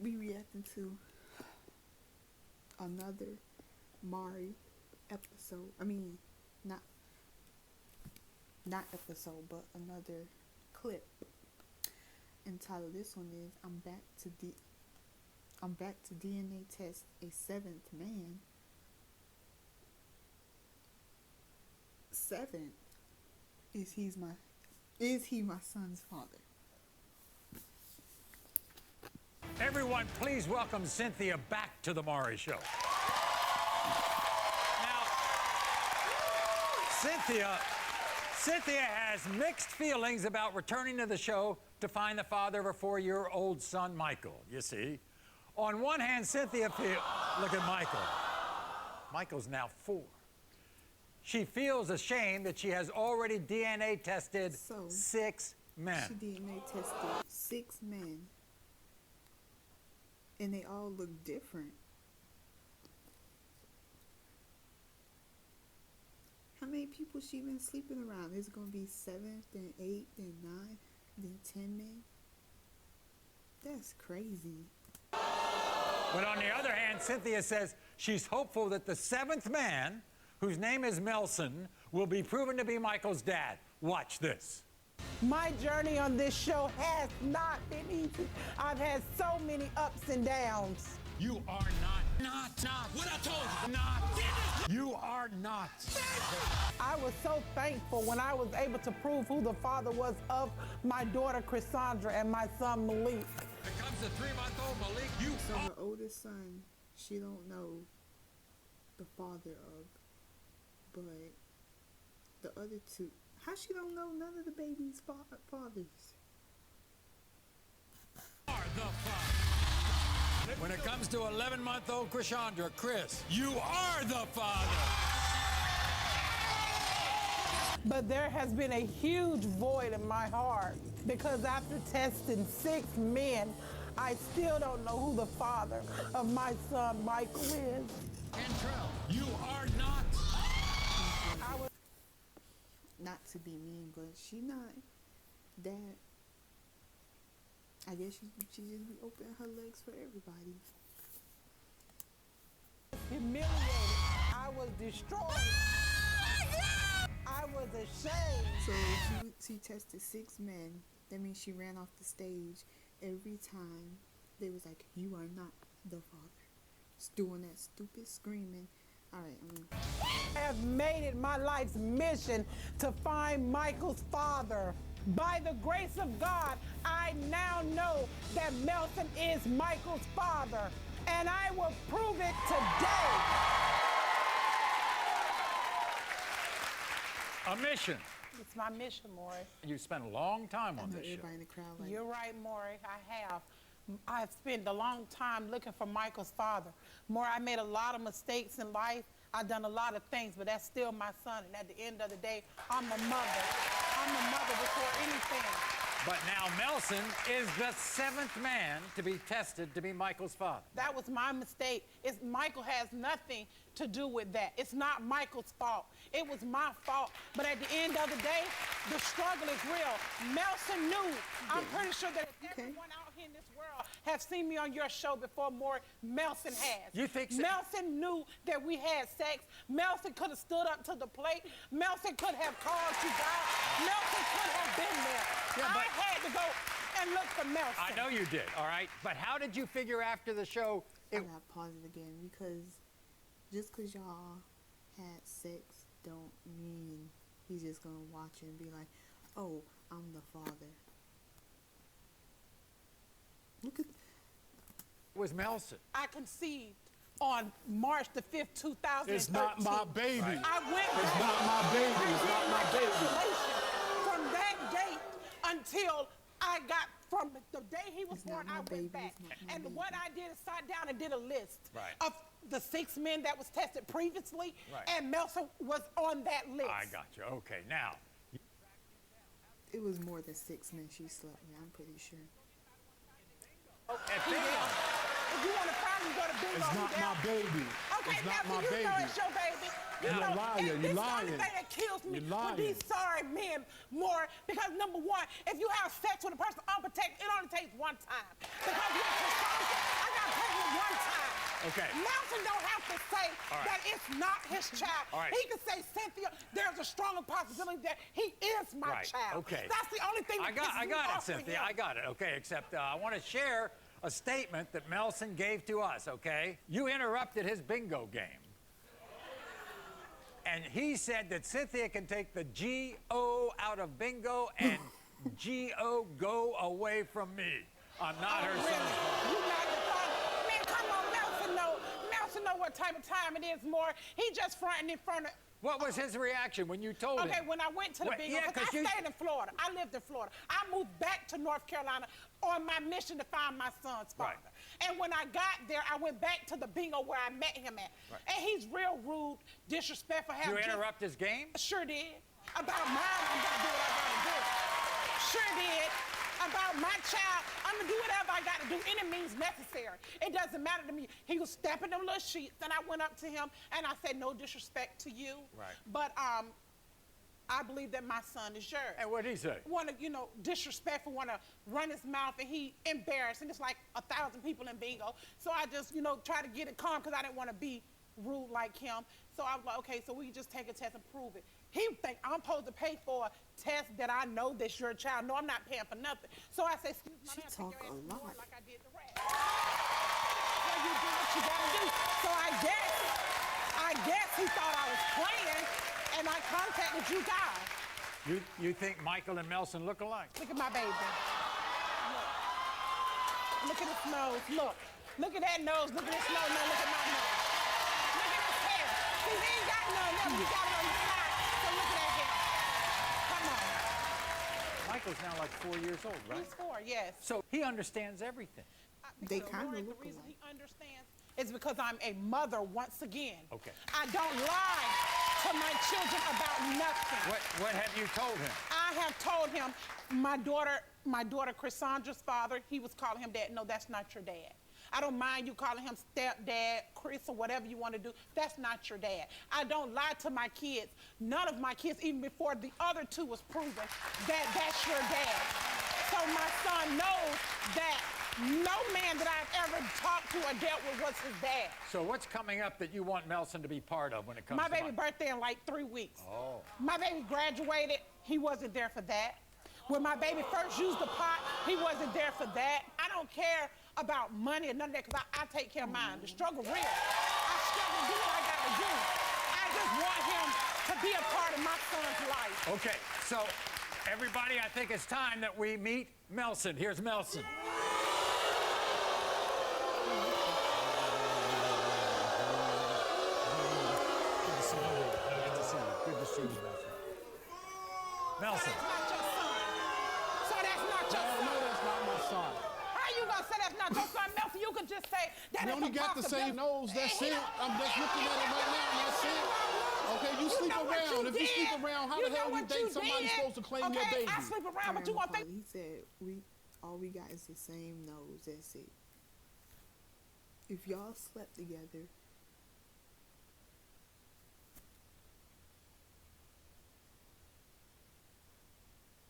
reacting to another Maury episode. I mean, not episode, but another clip. Entitled, this one is I'm back to DNA test a seventh man. Seventh? Is he my son's father? Everyone, please welcome Cynthia back to the Maury Show. Now, Cynthia has mixed feelings about returning to the show to find the father of her 4-year-old son, Michael, you see. On one hand, Cynthia feels... Look at Michael. Michael's now 4. She feels ashamed that she has already DNA tested 6 men. She DNA tested 6 men. And they all look different. How many people she been sleeping around? Is it going to be 7, then 8, then 9, then 10 men? That's crazy. But on the other hand, Cynthia says she's hopeful that the 7th man, whose name is Melson, will be proven to be Michael's dad. Watch this. My journey on this show has not been easy. I've had so many ups and downs. You are not what I told you. You are not. I was so thankful when I was able to prove who the father was of my daughter, Cassandra, and my son, Malik. When it comes to 3-month-old Malik, So her oldest son, she don't know the father of, but the other 2, how she don't know none of the baby's fathers? Are the father. When it comes to 11-month-old Cassandra, Chris, you are the father. But there has been a huge void in my heart because after testing 6 men, I still don't know who the father of my son, Michael, is. Cantrell, you are not. Not to be mean, but she not that. I guess she just be opening her legs for everybody. Humiliated. I was destroyed. I was ashamed. So she tested 6 men. That means she ran off the stage every time they was like, "You are not the father." Just doing that stupid screaming. All right, I have made it my life's mission to find Michael's father. By the grace of God, I now know that Melson is Michael's father, and I will prove it today. A mission. It's my mission, Maury. You spent a long time on this show. everybody in the crowd like, You're right, Maury. I have. I've spent a long time looking for Michael's father. Maury, I made a lot of mistakes in life. I've done a lot of things, but that's still my son. And at the end of the day, I'm a mother. I'm a mother before anything. But now Melson is the 7th man to be tested to be Michael's father. That was my mistake. Michael has nothing to do with that. It's not Michael's fault. It was my fault. But at the end of the day, the struggle is real. Melson knew. I'm pretty sure that if everyone out here in this world have seen me on your show before, more Melson has. You think so? Melson knew that we had sex. Melson could have stood up to the plate. Melson could have called you out. Melson could have been there. Yeah, I had to go and look for Melson. I know you did, all right? But how did you figure after the show? I gotta pause it again because just because y'all had sex don't mean he's just gonna watch it and be like, "Oh, I'm the father." Look at. It was Melson. I conceived on March the 5th, 2013. It's not my baby. Right. I went It's not my baby. It's not my baby. From that date until I got from the day he was It's not born, my I baby, went back. it's not my And baby. what I did is sat down and did a list Right. of the 6 men that was tested previously, Right. and Melson was on that list. I got you. Okay, now. It was more than 6 men she slept with. I'm pretty sure. At He bingo. will. If you want to problem, go to bingo. It's not my baby. Okay, It's not Melson, my you know baby. it's your baby. You You're know, a liar. and You're this is the lying. only thing that kills me You're lying. with these sorry men more. Because number one, if you have sex with a person unprotected, it only takes one time. Because you're I got pregnant one time. Okay. Nelson don't have to say All right. that it's not his child. All right. He can say, Cynthia, there's a stronger possibility that he is my Right. child. Okay. That's the only thing I that got pisses me it, off with Cynthia. him. I got it. Okay, except I want to share a statement that Melson gave to us, okay? You interrupted his bingo game. And he said that Cynthia can take the G-O out of bingo and G-O go away from me. I'm not her Really? son's father. You not the father? Man, come on, Nelson know what type of time it is more. He just fronting in front of... What was his reaction when you told him? Okay, when I went to the What- bingo, yeah, because 'cause I you- stayed in Florida. I lived in Florida. I moved back to North Carolina on my mission to find my son's father. Right. And when I got there, I went back to the bingo where I met him at. Right. And he's real rude, disrespectful. You interrupt his game? Sure did. About mine, I'm gonna do what I gotta do. Sure did. About my child, I'm gonna do whatever I gotta do, any means necessary. It doesn't matter to me. He was stepping them little sheets, and I went up to him and I said, no disrespect to you. Right. But I believe that my son is yours. And what did he say? Want to, disrespectful, want to run his mouth, and he embarrassed, and it's like 1,000 people in bingo. So I just, try to get it calm because I didn't want to be rude like him. So I was like, okay, so we can just take a test and prove it. He think I'm supposed to pay for a test that I know that's your child. No, I'm not paying for nothing. So I said, excuse me, She ma'am, talk take your a ass to the door lot. like I did the rest. So you do what you gotta do. So I guess he thought I was playing, and I contacted you guys. You think Michael and Melson look alike? Look at my baby. Look at his nose. Look at that nose. Look at his nose. Now look at my nose. Look at his hair. See, he ain't got none of them. He got it on the side. So look at that hair. Come on. Michael's now like 4 years old, right? He's 4, yes. So he understands everything. They Because kinda Lord, look the reason alike. he understands is because I'm a mother once again. Okay. I don't lie to my children about nothing. What have you told him? I have told him my daughter Chrysandra's father, he was calling him dad. No, that's not your dad. I don't mind you calling him stepdad, Chris, or whatever you want to do. That's not your dad. I don't lie to my kids. None of my kids, even before the other two was proven, that that's your dad. So my son knows that no man that I've ever talked to or dealt with was his dad. So what's coming up that you want Melson to be part of when it comes My to baby birthday in like 3 weeks. Oh. My baby graduated. He wasn't there for that. When my baby first used the pot, he wasn't there for that. I don't care about money or none of that because I take care of mine. The struggle real. I struggle to do what I got to do. I just want him to be a part of my son's life. Okay, so everybody, I think it's time that we meet Melson. Here's Melson. Good to see you, Melson. Melson. That's not your son. So that's not your Hell no, son. that's not my son. How you gonna say that's not your son, Melson? You can just say that We it's only a got the same possibility. nose, that's He it. don't- I'm just looking at it right now, and that's it. Okay, you sleep know what around. If you did. sleep around, how You the hell know you what think you somebody's did? supposed to claim your Okay, baby? I sleep around, but you gonna think He said all we got is the same nose. That's it. If y'all slept together,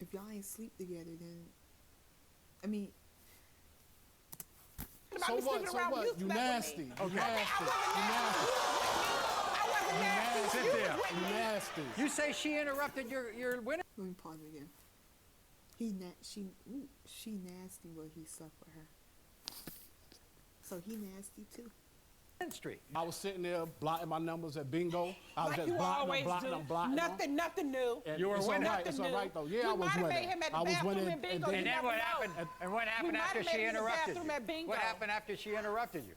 if y'all ain't sleep together, then I mean, about So me what? sleeping So around what? with You slept with nasty. me. You Okay. nasty. I You nasty. wasn't nasty. Sit You there. was with You me. nasty. You say she interrupted your winner? let me pause again. She nasty, but he slept with her. So he nasty too. Street. I was sitting there blotting my numbers at bingo. I was Like just you always blotting do. them, blotting them. Nothing new. And You were it's winning. all right. It's all Nothing right though. new. Yeah, I We was might have winning. made him at the I was bathroom winning. in bingo. And You And then then what never happened? know. And what happened might after have she made it in the interrupted bathroom you? at bingo. What happened after she interrupted you?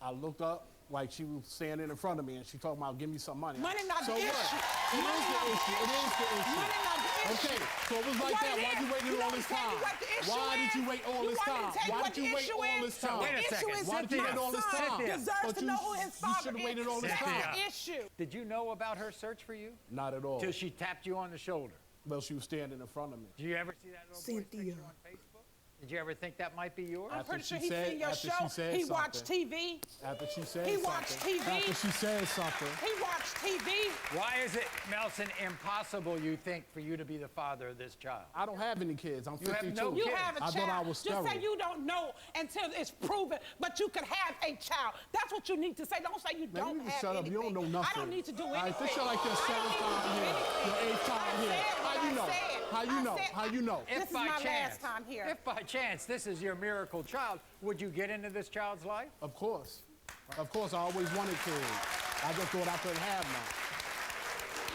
I looked up like she was standing in front of me and she talking about give me some money. Money not so the what? issue. It Money is the not the issue. It is the issue. Money not the issue. Okay, so it was like What that. it Why is? you waited You all know this what I'm time? saying? What the issue Why did you is? wait all You this want me to time? tell you Why what did you the wait issue all is? this time? Wait a The issue second. is Why did you my wait all this son time? deserves But to you- know who his you father should've is. waited all this That's time. the issue. Did you know about her search for you? Not at all. Till she tapped you on the shoulder. Well, she was standing in front of me. Do you ever see that little boy's Cynthia. picture on Facebook? Did you ever think that might be yours? I'm After pretty she sure he's said- seen your after show. she said He watched something. TV. After she said He something. watched TV. After she said something. He watched TV. Why is it, Melson, impossible, you think, for you to be the father of this child? I don't have any kids. I'm You have 52. no You kids. have a I child. thought I was Just say sterile. you don't know until it's proven, but you could have a child. That's what you need to say. Don't say you Man, don't you need to have shut up. anything. You don't know nothing. I don't need to do All anything. right, this shit like your I don't seventh need to time do here, anything. your eighth time I here. said what How you I know? said. How you I know? said- How you know? This is my last time here. If by chance this is your miracle child, would you get into this child's life? Of course. Of course, I always wanted kids. I just thought I couldn't have none.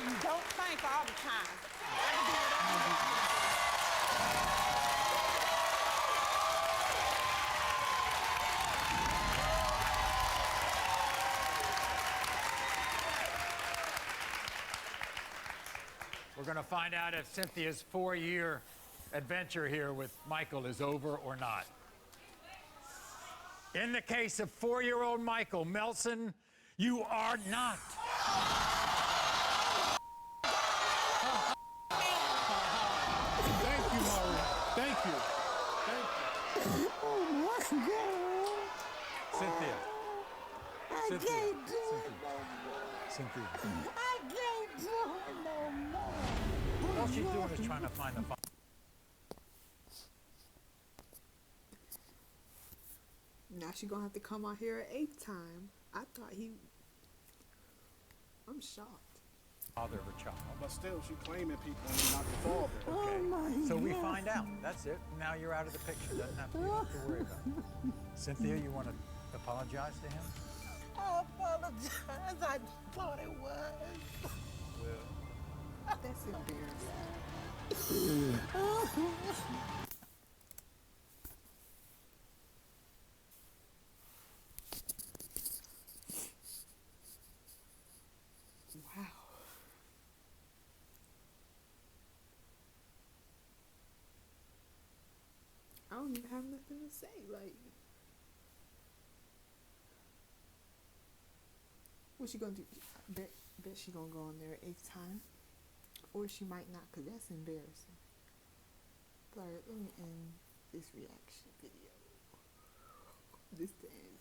You don't think all the time. I can do whatever you want. We're going to find out if Cynthia's 4-year adventure here with Michael is over or not. In the case of 4-year-old Michael Melson, you are not. Thank you, Maury. Thank you. Thank you. Oh my God. Cynthia. I Cynthia. can't do it no more. Cynthia. I can't do it no more. All she's doing is trying to find the father. Now she gonna have to come out here an 8th time. I thought I'm shocked. Father of a child. But still, she claiming people and not the father. Oh my So we God. find out. That's it. Now you're out of the picture. Doesn't have to, you don't have to worry about it. Cynthia, you want to apologize to him? I apologize. I thought it was. That's embarrassing. Wow. I don't even have nothing to say. Like, what's she gonna do? Bet she gonna go on there 8th time, or she might not, cause that's embarrassing. Alright, let me end this reaction video. This the end.